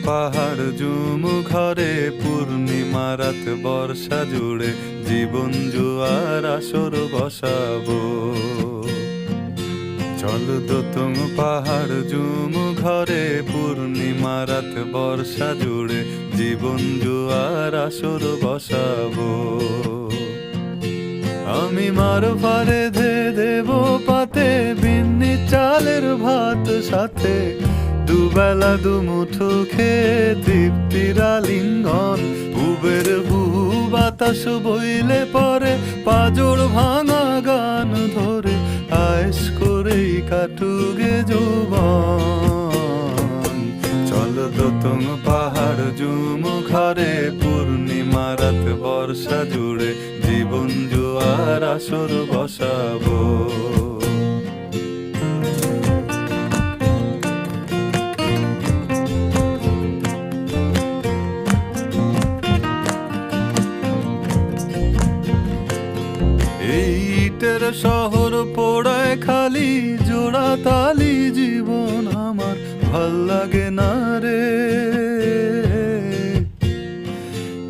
পাহাড় জুমু ঘরে পূর্ণিমা রাত বর্ষা জুড়ে জীবন জুয়ার আসর বসাবো। চল দোতং পাহাড় জুমু ঘরে পূর্ণিমা রাত বর্ষা জুড়ে জীবন জুয়ার আসর বসাবো। আমি মার ফারে ধে দেব পাতে বিন্নি চালের ভাত সাথে দুবেলা দুমুঠো খেয়ে তৃপ্তির আলিঙ্গন। পুবের বুহু বাতাস বইলে পরে পাজর ভাঙা গান ধরে আয়েস করেই কাটুগে যৌবন। চল দোতং পাহাড় জুমু ঘরে পূর্ণিমা রাত বর্ষা জুড়ে জীবন জুয়ার আসর বসাবো। ইটের শহর পোড়ায় খালি জোড়া তালি জীবন আমার ভাল লাগে না রে।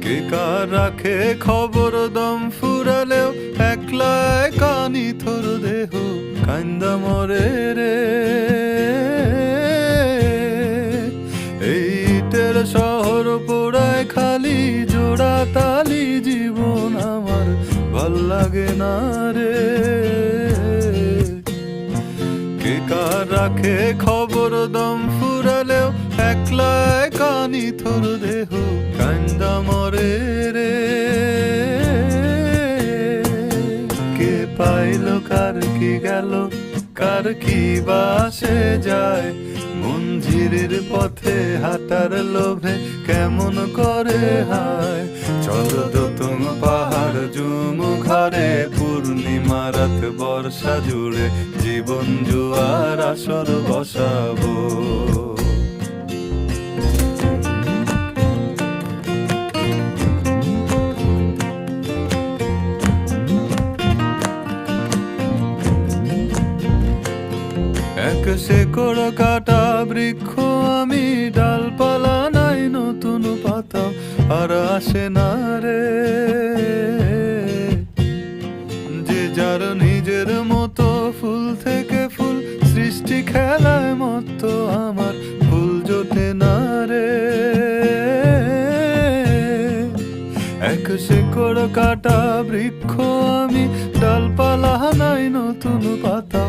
কে কার রাখে খবর দম ফুরালেও একলা কানি থর দেহ কান্দা মরে রে। ইটের শহর পোড়ায় খালি জোড়া তালি জীবন আমার ভাল লাগে না রে। কে কার রাখে খবর দম ফুরালেও একলা কানি থর দেহ কান্দা মরে রে। কে পাইল কার কি গেল কার কি বাসে যায় মঞ্জিরের পথে হাঁটার লোভে কেমন করে হায়। চল দোতং পাহাড় জুমু ঘরে পূর্ণিমা রাত বর্ষা জুড়ে জীবন জুয়ার আসর বসাবো। এক শেকড় কাটা বৃক্ষ আমি, ডালপালা নাই নতুন পাতা আর আসে না রে। যে যার নিজের মতো ফুল থেকে ফুল সৃষ্টি খেলায় মতো আমার ফুল জোটে না রে। এক শেকড় কাটা বৃক্ষ আমি, ডালপালা নাই নতুন পাতা।